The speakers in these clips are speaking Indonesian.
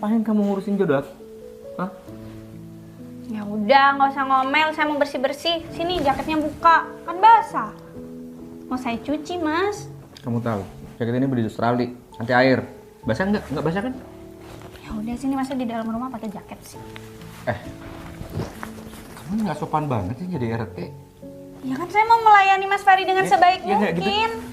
Ngapain kamu ngurusin jodoh? Hah? Ya udah, nggak usah ngomel. Saya mau bersih-bersih. Sini jaketnya buka, kan basah. Mau saya cuci, Mas. Kamu tahu, jaket ini beli di Australia, anti air. Basah nggak? Nggak basah kan? Ya udah, sini masa di dalam rumah pakai jaket sih. Kamu nggak sopan banget sih jadi RT. Ya kan saya mau melayani Mas Fari dengan sebaik ya nggak gitu. mungkin.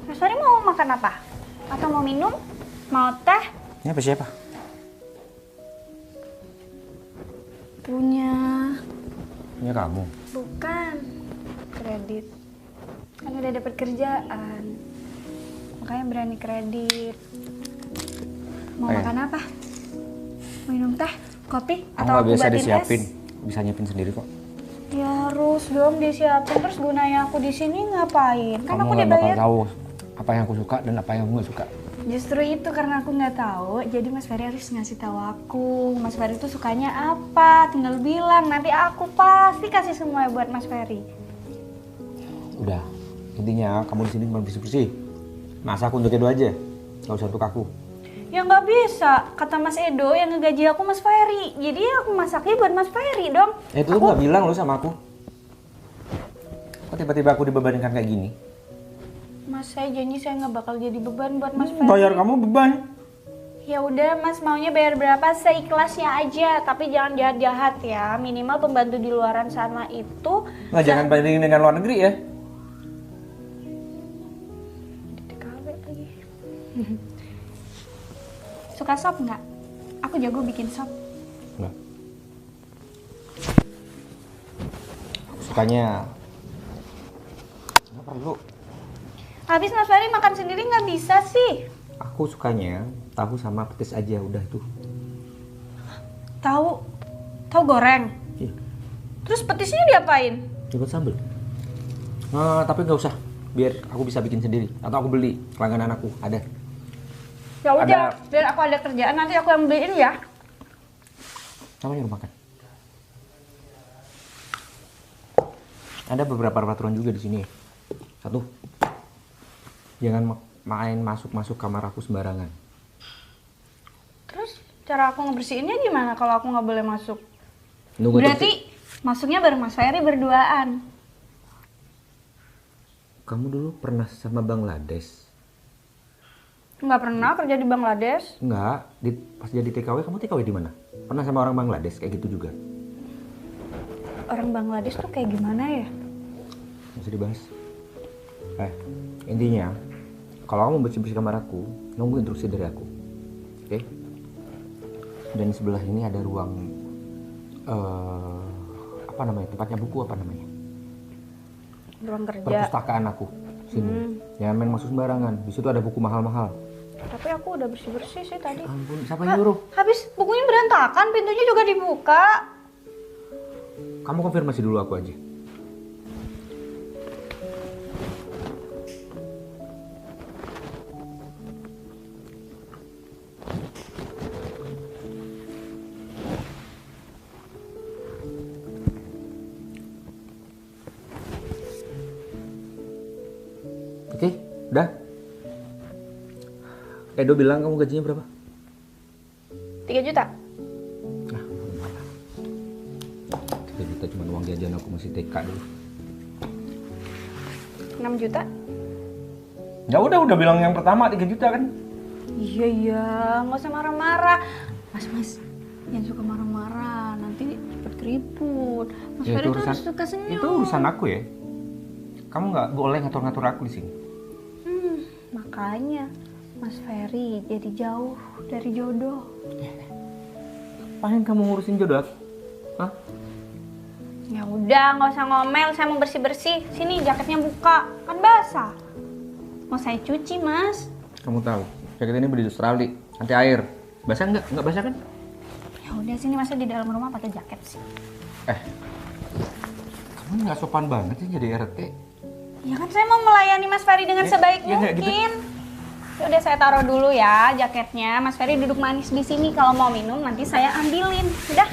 Mas Fari mau makan apa? Atau mau minum? Mau teh? Ini apa siapa? Punya. Ini kamu. Bukan. Kredit. Kan udah dapat kerjaan. Makanya berani kredit. Mau makan apa? Mau minum teh? Kopi? Kamu Atau nggak aku biasa buatin disiapin, es? bisa nyiapin sendiri kok. Ya harus dong disiapin. Terus gunanya aku di sini ngapain? Kan Kamu aku nggak bakal dibayar. tahu apa yang aku suka dan apa yang aku nggak suka. Justru itu karena aku nggak tahu, jadi Mas Ferry harus ngasih tahu aku. Mas Ferry itu sukanya apa? Tinggal bilang, nanti aku pasti kasih semua buat Mas Ferry. Udah, intinya kamu di sini cuma bersih-bersih. Masak untuk Edo aja, nggak usah untuk aku. Ya nggak bisa, kata Mas Edo yang ngegaji aku Mas Ferry. Jadi aku masaknya buat Mas Ferry dong. Itu tuh nggak bilang lo sama aku. Kok tiba-tiba aku dibebankan kayak gini? Mas, saya janji saya nggak bakal jadi beban buat Mas Ferry. Bayar kamu beban. Ya udah Mas, maunya bayar berapa seikhlasnya aja, tapi jangan jahat-jahat ya. Minimal pembantu di luaran sana itu. Nah, jangan bandingin dengan luar negeri ya. DKW lagi. Suka sop nggak? Aku jago bikin sop. Nggak. Aku sukanya nggak perlu. Habis Mas Ferry makan sendiri nggak bisa sih. Aku sukanya tahu sama petis aja udah itu. Tahu goreng. Iya. Terus petisnya diapain? Ikut sambel. Tapi nggak usah. Biar aku bisa bikin sendiri. Atau aku beli langganan aku ada. Ya udah, biar aku ada kerjaan nanti aku yang beliin ya. Kamu nyuruh makan. Ada beberapa peraturan juga di sini. Satu, jangan main masuk kamar aku sembarangan. Terus cara aku ngebersihinnya gimana kalau aku nggak boleh masuk? Nunggu Berarti masuknya bareng Mas Ferry berduaan. Kamu dulu pernah sama Bangladesh? Nggak pernah kerja di Bangladesh. Enggak, pas jadi TKW kamu TKW di mana? Pernah sama orang Bangladesh kayak gitu juga? Orang Bangladesh tuh kayak gimana ya? Bisa dibahas. Intinya kalau kamu bersih-bersih kamar aku, nunggu instruksi dari aku. Oke? Dan di sebelah ini ada ruang apa namanya? Tempatnya buku apa namanya? Ruang kerja. Perpustakaan aku. Sini. Jangan main masuk sembarangan. Di situ ada buku mahal-mahal. Tapi aku udah bersih-bersih sih tadi. Ampun, siapa yang nyuruh? Habis bukunya berantakan, pintunya juga dibuka. Kamu konfirmasi dulu aku aja. Oke, udah. Edo bilang kamu gajinya berapa? 3 juta. Nah, 3 juta cuma uang jajan aku masih TK dulu. 6 juta. Ya udah bilang yang pertama 3 juta kan? Iya, nggak usah marah-marah. Mas, jangan suka marah-marah. Nanti cepet keriput. Mas Ya, Ferry tuh harus suka senyum. Itu urusan aku ya. Kamu nggak boleh ngatur-ngatur aku di sini. Makanya Mas Ferry jadi jauh dari jodoh. Ngapain kamu ngurusin jodoh? Hah? Ya udah, nggak usah ngomel. Saya mau bersih-bersih. Sini jaketnya buka, kan basah. Mau saya cuci, Mas. Kamu tahu, jaket ini beli di Australia, anti air. Basah nggak? Nggak basah kan? Ya udah, sini masa di dalam rumah pakai jaket sih. Kamu nggak sopan banget sih jadi RT. Ya kan saya mau melayani Mas Ferry dengan sebaik ya nggak gitu. mungkin. Udah saya taruh dulu ya jaketnya. Mas Ferry duduk manis di sini. Kalau mau minum nanti saya ambilin. Udah.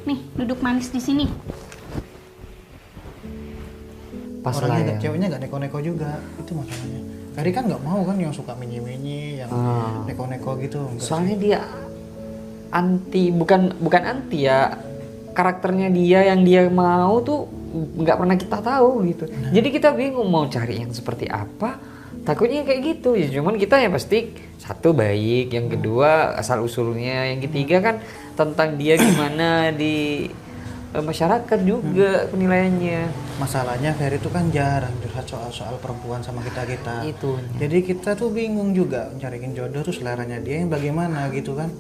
Nih, duduk manis di sini. Pas lah Orangnya ya. ceweknya nggak neko-neko juga, itu masalahnya. Ferry kan nggak mau kan yang suka menye-menye, yang neko-neko gitu. Enggak Soalnya dia anti, bukan anti ya. Karakternya dia yang dia mau tuh nggak pernah kita tahu gitu. Jadi kita bingung mau cari yang seperti apa. Takutnya kayak gitu ya. Cuman kita ya pasti satu baik, yang kedua asal usulnya, yang ketiga kan tentang dia gimana di masyarakat juga penilaiannya. Masalahnya Ferry itu kan jarang curhat soal perempuan sama kita-kita. Itu. Jadi kita tuh bingung juga cariin jodoh tuh seleranya dia yang bagaimana gitu kan.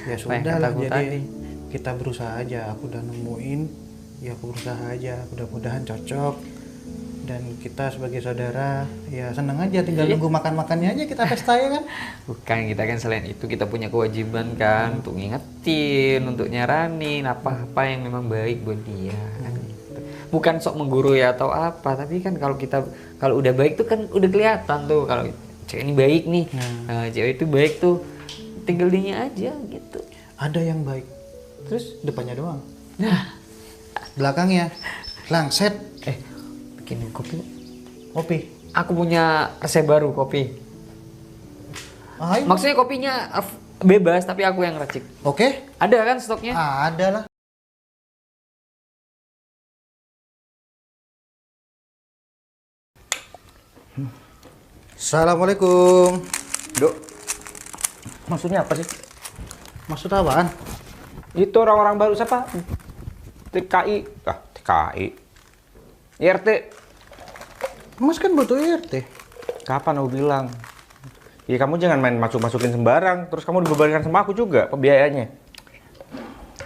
Ya Apa yang sudah lah, kataku jadi tadi. kita berusaha aja. Aku udah nemuin, ya aku berusaha aja. Mudah-mudahan cocok. Dan kita sebagai saudara ya seneng aja, tinggal nunggu makan-makannya aja kita pesta ya kan. Bukan, kita kan selain itu kita punya kewajiban kan untuk ngingetin, untuk nyaranin apa-apa yang memang baik buat dia kan gitu. Bukan sok mengguru ya atau apa, tapi kan kalau udah baik tuh kan udah kelihatan tuh kalau cewek ini baik nih. Nah, cewek itu baik tuh tinggal dinya aja gitu. Ada yang baik, Terus depannya doang. nah, Belakangnya langset bikin kopi. kopi. Aku punya resep baru kopi. Ayo. Maksudnya kopinya bebas tapi aku yang racik. Oke, Ada kan stoknya? ada lah. Assalamualaikum. Dok. Maksudnya apa sih? Maksud apaan? Itu orang-orang baru siapa? TKI. IRT. Mas kan butuh IRT. Kapan aku bilang? Ya kamu jangan main masuk-masukin sembarang, terus kamu dibebankan sama aku juga pembiayanya.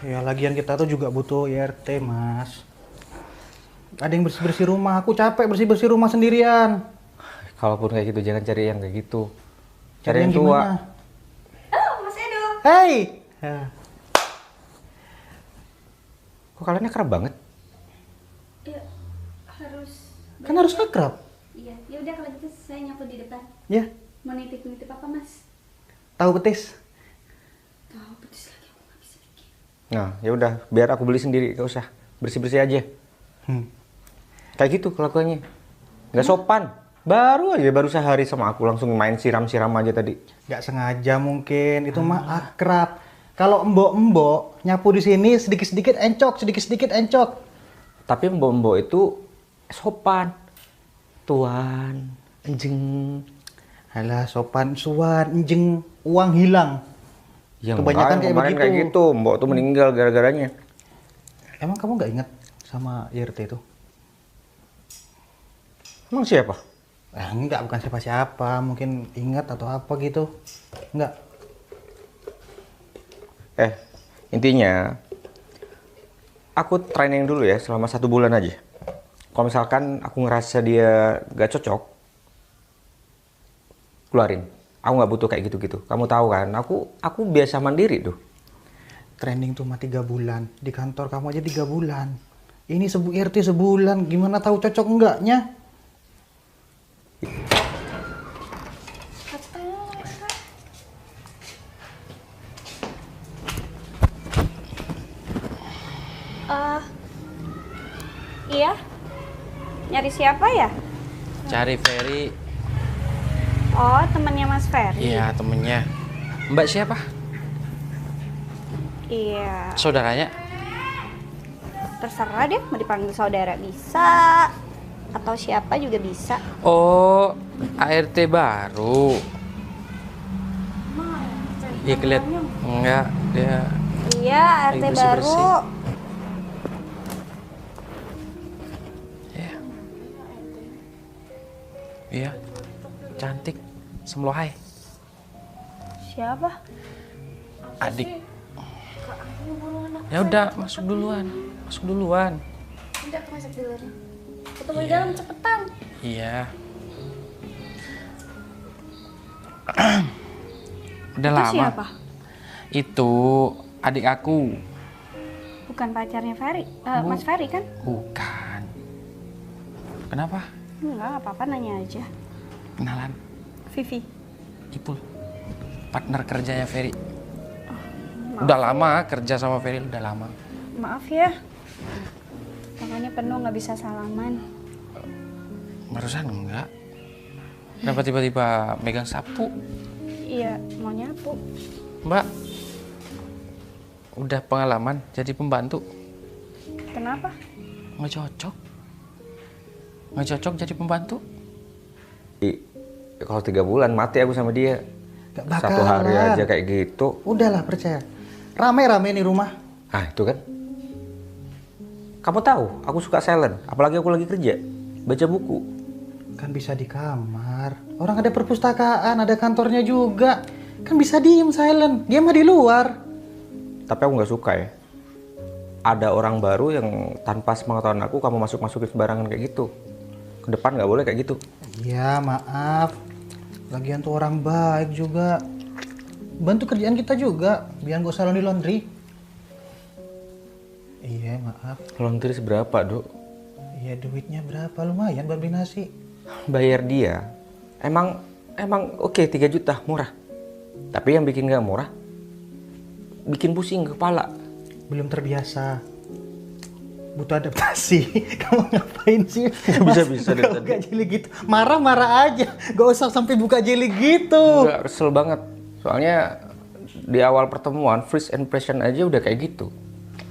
Ya lagian kita tuh juga butuh IRT, Mas. Ada yang bersih-bersih rumah. Aku capek bersih-bersih rumah sendirian. Kalaupun kayak gitu jangan cari yang kayak gitu. Cari Cari yang tua. gimana? Oh, Mas Edo. Hei. Ya. Kok kalian akrab banget? Ya, harus. Kan harus akrab. Iya, ya udah kalau gitu saya nyapu di depan. Ya, Mau nitip apa, Mas? tahu petis. Tahu pedes lagi aku nggak bisa bikin. Nah, ya udah, biar aku beli sendiri, gak usah. Bersih-bersih aja. Kayak gitu kelakuannya. Nggak sopan. Baru sehari sama aku langsung main siram-siram aja tadi. Nggak sengaja mungkin, itu mah akrab. Kalau embok-embok nyapu di sini sedikit-sedikit encok, sedikit-sedikit encok. Tapi mbok-mbok itu sopan. Tuan, anjing. Alah, sopan, suan, njeng, uang hilang. Ya Kebanyakan enggak, kayak kemarin begitu. kayak gitu. Mbok tuh meninggal gara-garanya. Emang kamu nggak ingat sama IRT itu? Emang siapa? Enggak, bukan siapa-siapa. Mungkin ingat atau apa gitu. Enggak. Intinya aku training dulu ya selama 1 bulan aja. Kalau misalkan aku ngerasa dia gak cocok, keluarin. Aku nggak butuh kayak gitu-gitu. Kamu tahu kan, aku biasa mandiri tuh. Training tuh mah 3 bulan. Di kantor kamu aja 3 bulan. Ini IRT sebulan. Gimana tahu cocok enggaknya? Iya. Nyari siapa ya? Cari Ferry. Oh, temannya Mas Ferry. Iya, temennya. Mbak siapa? Iya. Saudaranya? Terserah deh, mau dipanggil saudara bisa. Atau siapa juga bisa. Oh, ART baru. Iya, kelihatan. Enggak, dia Iya, RT Lagi baru. bersih-bersih. Iya. Iya. Cantik. Semlohai. Siapa? Adik. Ya udah, masuk duluan. Masuk duluan. Udah, aku masuk dulu. Ketemu di dalam cepetan. Iya. Udah Itu lama. siapa? Itu adik aku. Bukan pacarnya Ferry. Mas Ferry kan? Bukan. Kenapa? Enggak apa-apa, nanya aja. Kenalan. Vivi. Ipul, partner kerjanya Ferry. Udah lama kerja sama Ferry, udah lama. Maaf ya. Makanya penuh nggak bisa salaman. Barusan enggak. Kenapa tiba-tiba megang sapu? Iya, mau nyapu. Mbak, udah pengalaman jadi pembantu. Kenapa? Nggak cocok. Nggak cocok jadi pembantu. Kalau 3 bulan mati aku sama dia. Gak 1 bakalan. hari aja kayak gitu. Udahlah, percaya. Rame-rame nih rumah. Ah itu kan. Kamu tahu, aku suka silent. Apalagi aku lagi kerja, baca buku. Kan bisa di kamar. Orang ada perpustakaan, ada kantornya juga. Kan bisa diem silent. Dia mah di luar. Tapi aku nggak suka ya. Ada orang baru yang tanpa sepengetahuan aku, kamu masukin sembarangan kayak gitu. Ke depan nggak boleh kayak gitu. Iya, maaf. Lagian tuh orang baik juga. Bantu kerjaan kita juga, biar gak usah laundry. Iya, maaf. Laundry seberapa, Dok? Iya, duitnya berapa? Lumayan buat beli nasi. Bayar dia. Emang oke 3 juta, murah. Tapi yang bikin nggak murah, bikin pusing kepala. Belum terbiasa. Butuh adaptasi. Kamu ngapain sih? Bisa-bisa deh tadi. Buka jeli gitu. Marah-marah aja. Gak usah sampai buka jeli gitu. Nggak, kesel banget. Soalnya di awal pertemuan, first impression aja udah kayak gitu.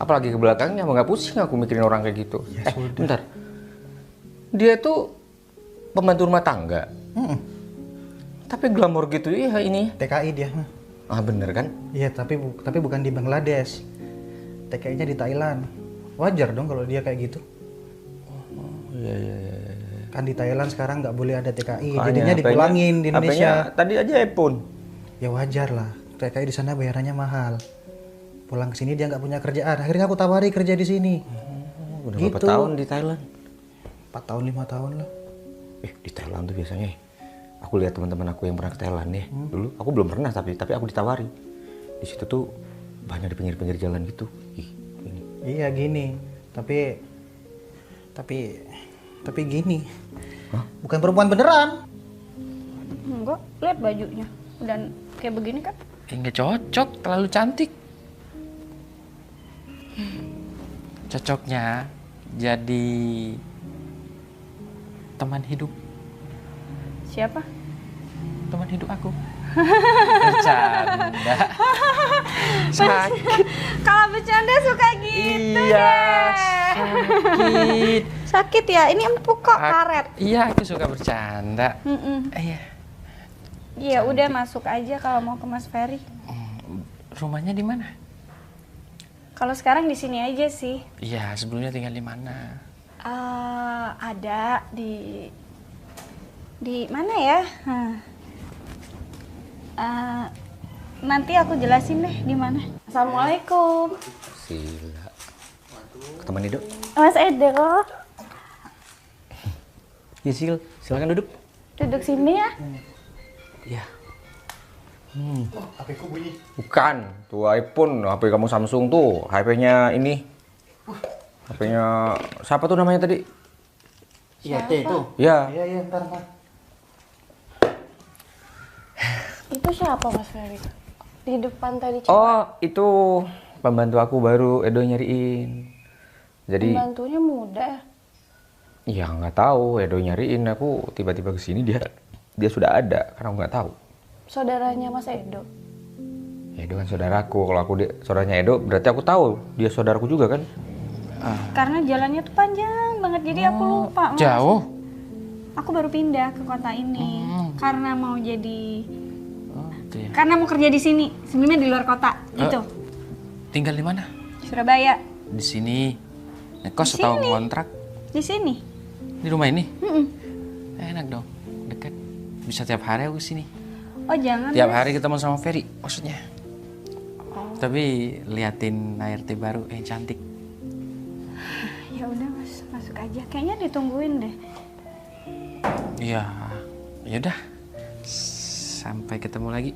Apalagi ke belakangnya, nggak pusing aku mikirin orang kayak gitu. Ya sudah. Bentar. Dia tuh pembantu rumah tangga. Tapi glamor gitu ya ini. TKI dia. Ah bener kan? Iya, tapi bukan di Bangladesh. TKI-nya di Thailand. Wajar dong kalau dia kayak gitu. Iya. Kan di Thailand sekarang nggak boleh ada TKI. Makanya Jadinya dipulangin di Indonesia. HP-nya tadi aja iPhone. Ya wajar lah. TKI di sana bayarannya mahal. Pulang ke sini dia nggak punya kerjaan. Akhirnya aku tawari kerja di sini. Udah Gitu. berapa tahun di Thailand? 4 tahun 5 tahun lah. Di Thailand tuh biasanya aku lihat teman-teman aku yang pernah ke Thailand nih. Dulu aku belum pernah tapi aku ditawari. Di situ tuh banyak di pinggir-pinggir jalan gitu. Ini. Iya gini. Tapi gini. Hah? Bukan perempuan beneran. Enggak, lihat bajunya. Dan kayak begini kan? Nggak cocok, terlalu cantik. Cocoknya jadi teman hidup. Siapa? Teman hidup aku. Bercanda. Sakit. Kalau bercanda suka gitu Iya, deh. sakit. Sakit ya? Ini empuk kok, karet. Iya, aku suka bercanda. Iya. Iya, udah masuk aja kalau mau ke Mas Ferry. Rumahnya di mana? Kalau sekarang di sini aja sih. Iya, sebelumnya tinggal di mana? Ada di mana ya? Nanti aku jelasin deh di mana. Assalamualaikum. Sila. Keteman hidup. Mas Edo, Ya Sil, silakan duduk. duduk sini ya. Iya. HP ku bunyi. Bukan, tuh iPhone, HP kamu Samsung tuh, HP-nya ini. HP-nya siapa tuh namanya tadi? Iya, itu. Ya, Iya, ntar. Itu siapa Mas Ferry? Di depan tadi oh itu pembantu aku baru Edo nyariin. Jadi, pembantunya muda ya? ya nggak tahu Edo nyariin aku tiba-tiba kesini dia sudah ada karena aku nggak tahu. Saudaranya Mas Edo? Edo kan saudaraku, kalau aku saudaranya Edo berarti aku tahu dia saudaraku juga kan? Karena jalannya tuh panjang banget, jadi aku lupa. Mas. Jauh. Aku baru pindah ke kota ini karena mau jadi, Oh, gitu ya. karena mau kerja di sini. Sebelumnya di luar kota, gitu. Tinggal di mana? Surabaya. Di sini. Ngekos atau kontrak? Di sini. Di rumah ini? Enak dong, dekat. Bisa tiap hari aku sini. Oh jangan. Tiap Mas. hari ketemu sama Ferry, maksudnya. Tapi liatin ART baru, cantik. Ya udah Mas, masuk aja. Kayaknya ditungguin deh. Iya, yaudah. Sampai ketemu lagi.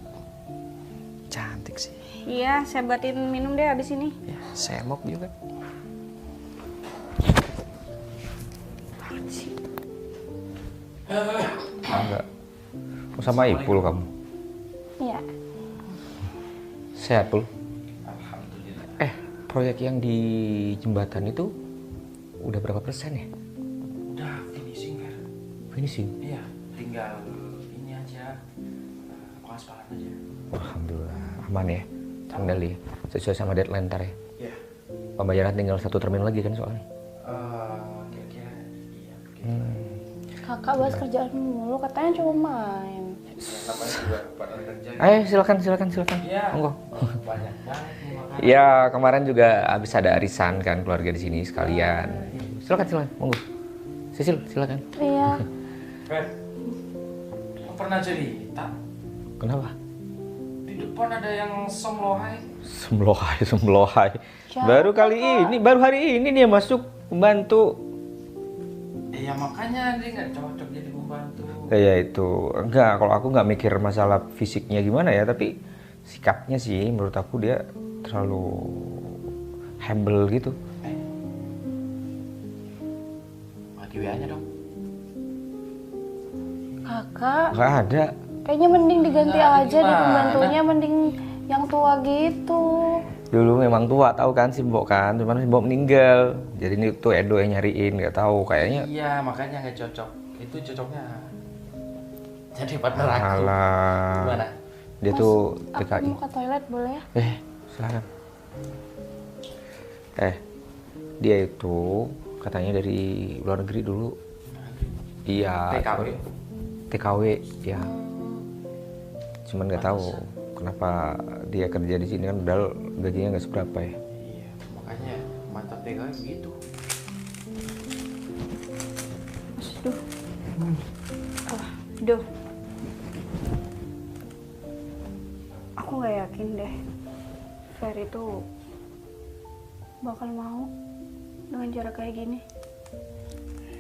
Cantik sih. Iya, saya buatin minum deh abis ini. Ya, semok juga. Enggak. Mau sama Ipul kamu. Sehat, Pul. Alhamdulillah. Proyek yang di jembatan itu udah berapa persen ya? Udah finishing Fer. Finishing? Iya, tinggal ini aja, pengaspalan aja. Alhamdulillah, aman ya, terkendali. Sesuai sama deadline ntar ya. Iya. Pembayaran tinggal 1 termin lagi kan soalnya. Kira-kira iya. Kakak bahas kerjaan mulu, katanya cuma main. Namanya juga partner kerja. Silakan. Iya. Monggo. Banyak banget nih makanan. Ya, kemarin juga habis ada arisan kan keluarga di sini sekalian. Silakan, monggo. Sisil, silakan. Iya. Fer, lo pernah cerita Kenapa? di depan ada yang somlohai? Semlohai. Baru hari ini dia masuk pembantu. Ya makanya dia nggak cocok jadi pembantu. Ya itu, enggak, kalau aku nggak mikir masalah fisiknya gimana ya, tapi sikapnya sih menurut aku dia terlalu humble gitu. Mati WA-nya dong. Kakak, Nggak ada. kayaknya mending diganti Nah, aja deh gimana? pembantunya, mending yang tua gitu. Dulu memang tua tahu kan si Mbok kan, cuman si Mbok meninggal. Jadi ini tuh Edo yang nyariin, nggak tahu kayaknya. Iya makanya nggak cocok. Itu cocoknya jadi partner aku. Alah. Gimana? Dia Mas, tuh aku TKI. mau ke toilet boleh ya? Silakan. Dia itu katanya dari luar negeri dulu. Iya. TKW ya. Cuman nggak tahu kenapa dia kerja di sini kan, padahal gajinya nggak seberapa ya. Iya makanya mantap TKI begitu. Duh. Aku nggak yakin deh. Fer itu bakal mau dengan cara kayak gini.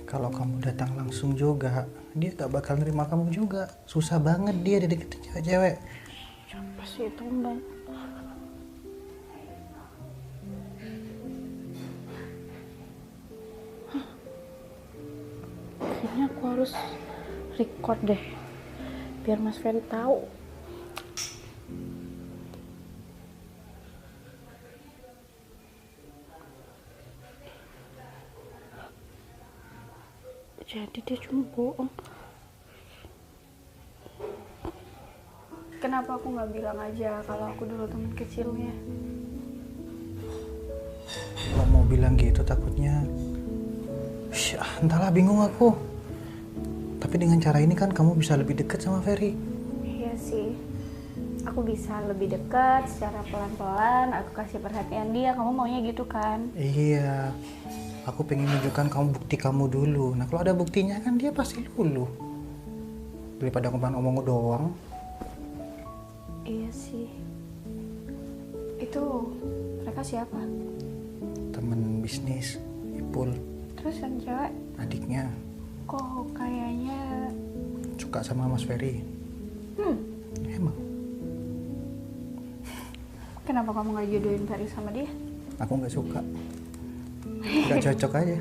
Kalau kamu datang langsung juga, dia gak bakal nerima kamu juga. Susah banget dia dideketin cewek-cewek. Siapa sih itu Mbak? Kayaknya aku harus record deh, biar Mas Ferry tahu. Jadi dia cuma bohong. Kenapa aku nggak bilang aja kalau aku dulu teman kecilnya? Kalau mau bilang gitu takutnya, entahlah, bingung aku. Tapi dengan cara ini kan kamu bisa lebih dekat sama Ferry. Iya sih. Aku bisa lebih dekat secara pelan-pelan. Aku kasih perhatian dia. Kamu maunya gitu kan? Iya, aku pengen menunjukkan kamu bukti kamu dulu. Nah kalau ada buktinya kan dia pasti luluh. Daripada ngomong doang. Iya sih. Itu mereka siapa? Temen bisnis, Ipul, Terus yang cewek adiknya kok kayaknya suka sama Mas Ferry. Emang, kenapa kamu nggak jodohin Ferry sama dia? aku nggak suka. Nggak cocok aja.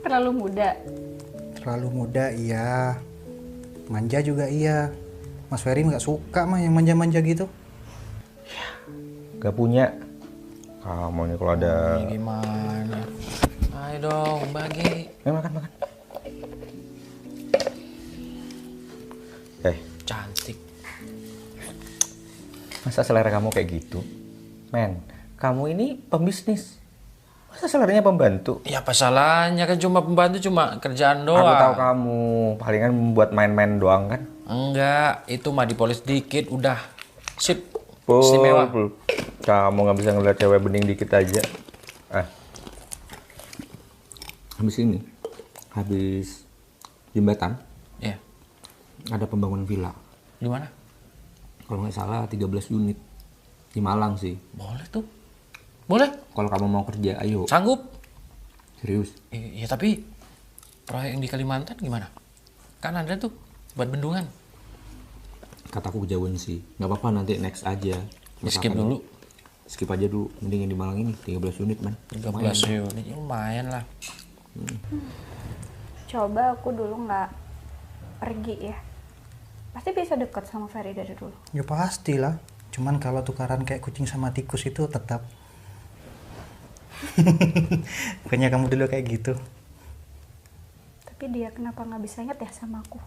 Terlalu muda. Terlalu muda iya. Manja juga iya. Mas Ferry nggak suka mah yang manja-manja gitu. Gak punya. Kamu nih kalau ada. Ini gimana? Ayo dong bagi. Makan. Cantik. Masa selera kamu kayak gitu? Men, kamu ini pembisnis. Masa seleranya pembantu? Ya apa salahnya, kan cuma pembantu, cuma kerjaan doang. Aku tahu kamu palingan membuat main-main doang kan? Enggak, itu mah dipolis dikit udah sip. Pul, Istimewa. Pul. Kamu nggak bisa ngeliat cewek bening dikit aja. Habis jembatan Ya, ada pembangunan villa. di mana? Kalau nggak salah 13 unit di Malang sih. Boleh tuh. Boleh. Kalau kamu mau kerja, ayo. Sanggup. Serius. Ya tapi proyek yang di Kalimantan gimana? Kan ada tuh buat bendungan. Kataku kejauhan sih. Nggak apa-apa, nanti next aja. Skip dulu. Skip aja dulu. Mending yang di Malang ini 13 unit man. 13 unit lumayan lah. Coba aku dulu nggak pergi ya. Pasti bisa deket sama Ferry dari dulu. Ya pastilah. Cuman kalau tukaran kayak kucing sama tikus itu tetap. Bukannya kamu dulu kayak gitu. Tapi dia kenapa nggak bisa inget ya sama aku?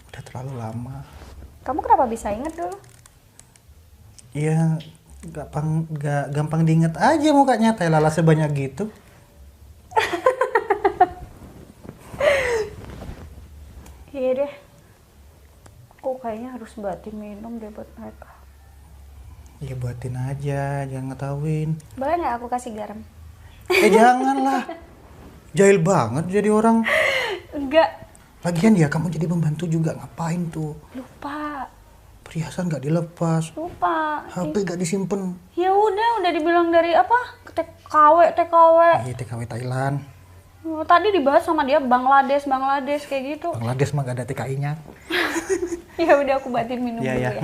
Udah terlalu lama. Kamu kenapa bisa inget dulu? Iya, gak gampang diinget aja mukanya, tai lalat sebanyak gitu. Iya deh. Aku kayaknya harus buatin minum deh buat mereka. Ya buatin aja, jangan ngetahuin. Boleh nggak aku kasih garam? Janganlah. Jahil banget jadi orang. Enggak. Lagian ya kamu jadi pembantu juga, ngapain tuh? Lupa. Perhiasan gak dilepas, Lupa. HP gak disimpen. Ya udah dibilang dari apa? TKW. Iya, TKW Thailand. Oh, tadi dibahas sama dia Bangladesh kayak gitu. Bangladesh mah gak ada TKI-nya. Ya udah aku buatin minum Iya, dulu ya. ya.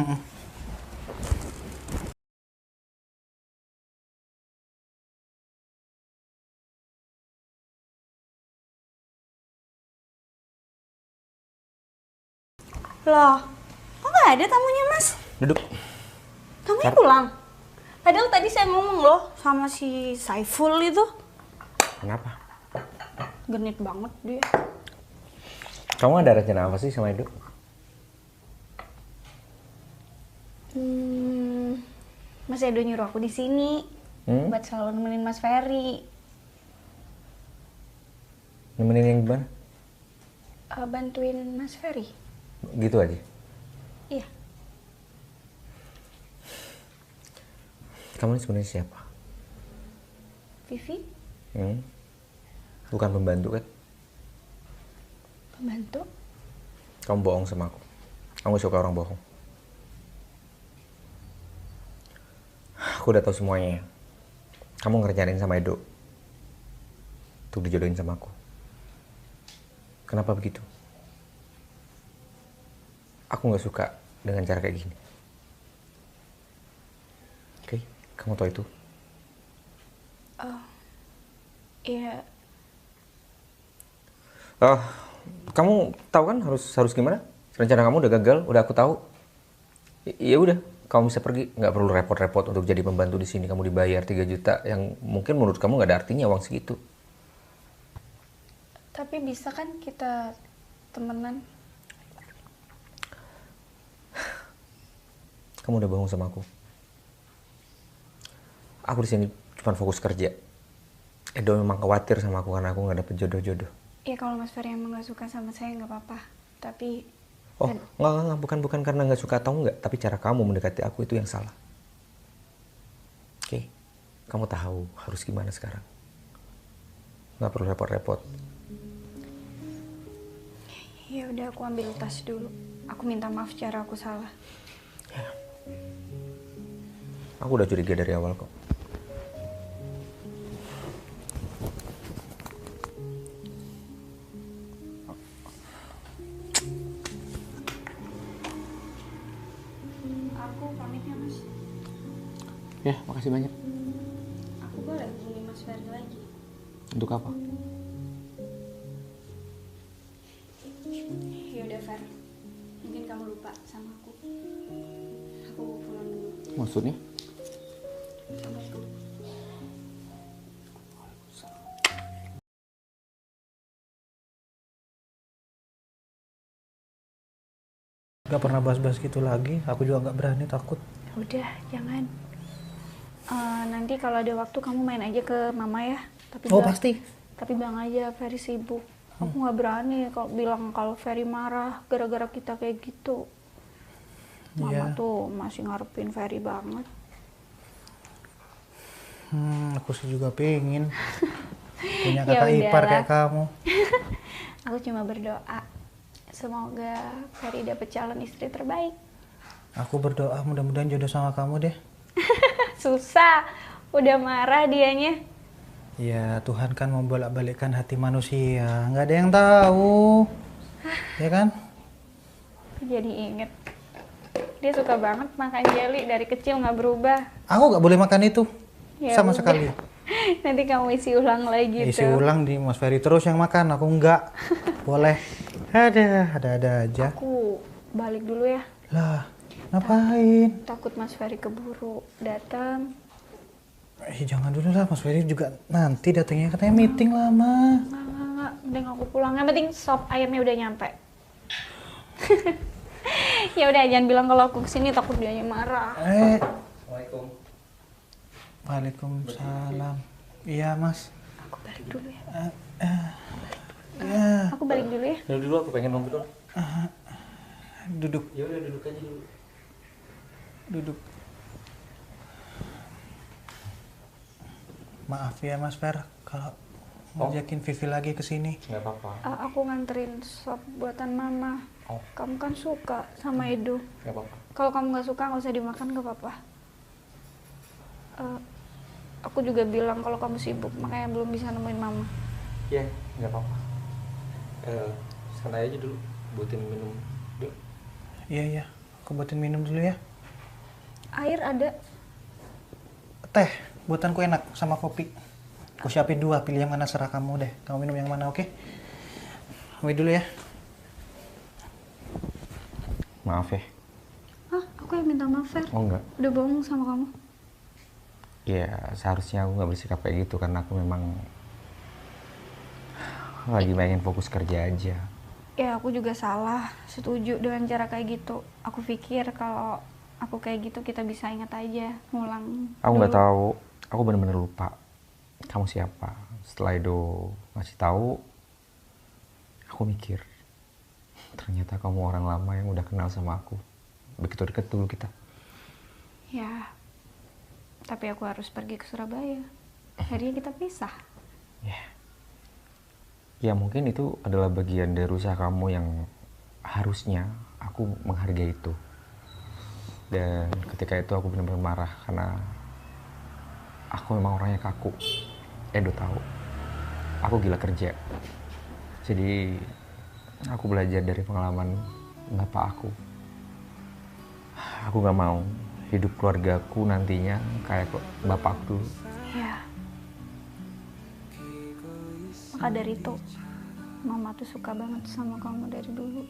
Loh, kok nggak ada tamunya mas? Duduk. Tamunya pulang? Padahal tadi saya ngomong loh sama si Saiful itu. Kenapa? Genit banget dia. Kamu ada rencana apa sih sama Edo? Mas Edo nyuruh aku di sini buat selalu nemenin Mas Ferry. Nemenin yang gimana? Bantuin Mas Ferry. Gitu aja? Iya. Kamu ini sebenarnya siapa? Vivi, Bukan pembantu kan? pembantu. Kamu bohong sama aku. Kamu suka orang bohong. Aku udah tahu semuanya. Kamu ngerjain sama Edo untuk dijodohin sama aku. Kenapa begitu? Aku nggak suka dengan cara kayak gini. Oke, kamu tahu itu? Iya. Kamu tahu kan harus gimana? Rencana kamu udah gagal, udah aku tahu. Ya udah, kamu bisa pergi, nggak perlu repot-repot untuk jadi pembantu di sini. Kamu dibayar 3 juta yang mungkin menurut kamu nggak ada artinya uang segitu. Tapi bisa kan kita temenan? Kamu udah bohong sama aku. Aku di sini cuma fokus kerja. Edo memang khawatir sama aku karena aku nggak dapet jodoh-jodoh. Ya kalau Mas Ferry emang gak suka sama saya nggak apa-apa. Tapi Oh, enggak, bukan karena nggak suka atau enggak, tapi cara kamu mendekati aku itu yang salah. Oke, kamu tahu harus gimana sekarang. Nggak perlu repot-repot. ya udah aku ambil tas dulu. Aku minta maaf cara aku salah. Aku udah curiga dari awal kok. Aku pamit ya Mas. Ya, makasih banyak. Aku boleh hubungi Mas Ferry lagi. Untuk apa? Ya udah Fer. Mungkin kamu lupa sama aku. Aku pulang dulu. Maksudnya? Assalamualaikum. Gak pernah bahas-bahas gitu lagi, aku juga gak berani, takut. Udah, jangan. Nanti kalau ada waktu kamu main aja ke mama ya. Tapi Oh bilang- pasti. Tapi bilang aja Ferry sibuk. Aku nggak berani kalau bilang kalau Ferry marah gara-gara kita kayak gitu. Mama Iya. tuh masih ngarepin Ferry banget. Aku sih juga pengen punya Ya kakak ipar udahlah. kayak kamu. Aku cuma berdoa semoga Ferry dapet calon istri terbaik. Aku berdoa mudah-mudahan jodoh sama kamu deh. Susah, udah marah dianya. Ya Tuhan kan membolak-balikkan hati manusia, nggak ada yang tahu, ya kan? Jadi inget. Dia suka banget makan jelly dari kecil nggak berubah. Aku nggak boleh makan itu, Ya sama udah. sekali. Nanti kamu isi ulang lagi Isi tuh. ulang di Mas Ferry terus yang makan, aku nggak boleh. Ada aja. Aku balik dulu ya. Lah, Ngapain? Takut Mas Ferry keburu datang. Jangan dulu lah, Mas Ferry juga nanti datangnya katanya meeting lama. Enggak. Mending aku pulang. Yang penting sop ayamnya udah nyampe. Ya udah, jangan bilang kalau aku kesini takut dia marah. Assalamualaikum. Waalaikumsalam. Iya, Mas. Aku balik dulu ya. Ya, Aku balik dulu ya. Dulu aku pengen ngobrol. duduk, Ya udah duduk aja dulu. duduk. Maaf ya, Mas Fer, kalau ngajakin Vivi lagi ke sini. Nggak apa-apa. Aku nganterin sop buatan Mama. Oh. Kamu kan suka sama Edo. Nggak apa-apa. Kalau kamu nggak suka nggak usah dimakan, nggak apa-apa. Aku juga bilang kalau kamu sibuk, makanya belum bisa nemuin Mama. Iya, nggak apa-apa. Santai aja dulu, buatin minum dulu. Iya, aku buatin minum dulu ya. Air ada. Teh, buatanku enak sama kopi. Aku siapin 2, pilih yang mana serah kamu deh. Kamu minum yang mana, oke? Ambil dulu ya. Maaf ya. Hah? Aku yang minta maaf, Fer. Oh enggak. Udah bohong sama kamu. Ya seharusnya aku nggak bersikap kayak gitu karena aku memang lagi pengen fokus kerja aja. Ya, aku juga salah. Setuju dengan cara kayak gitu. Aku pikir kalau aku kayak gitu kita bisa ingat aja, ngulang. Aku nggak dulu. tahu. Aku bener-bener lupa kamu siapa. Setelah Edo ngasih tahu, aku mikir ternyata kamu orang lama yang udah kenal sama aku. Begitu deket dulu kita. Ya, tapi aku harus pergi ke Surabaya. Akhirnya kita pisah. Ya mungkin itu adalah bagian dari usaha kamu yang harusnya aku menghargai itu. Dan ketika itu aku benar-benar marah karena aku memang orangnya kaku. Edo tahu. Aku gila kerja. Jadi aku belajar dari pengalaman bapak aku. Aku gak mau hidup keluargaku nantinya kayak bapak aku dulu. Ya. Maka dari itu, Mama tuh suka banget sama kamu dari dulu.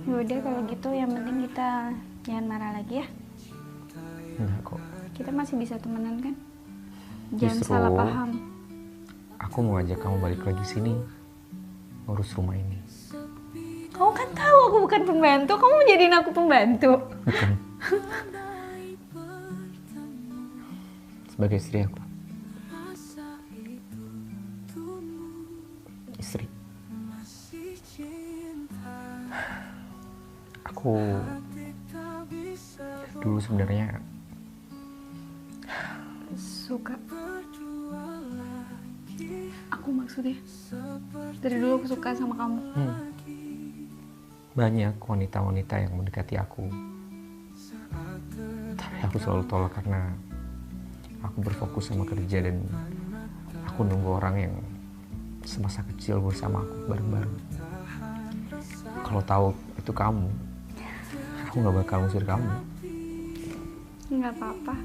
Yaudah kalau gitu yang penting kita jangan marah lagi ya. Enggak kok. Kita masih bisa temenan kan? Jangan Justru salah paham. aku mau ajak kamu balik lagi sini ngurus rumah ini. Kamu kan tahu aku bukan pembantu, kamu mau jadiin aku pembantu. Bukan. Sebagai istri aku. Istri. Aku dulu sebenarnya Suka. Aku maksudnya dari dulu aku suka sama kamu. banyak wanita-wanita yang mendekati aku. Tapi aku selalu tolak karena aku berfokus sama kerja dan aku nunggu orang yang semasa kecil bersama aku bareng-bareng. Kalau tahu itu kamu, aku nggak bakal ngusir kamu. Nggak apa-apa.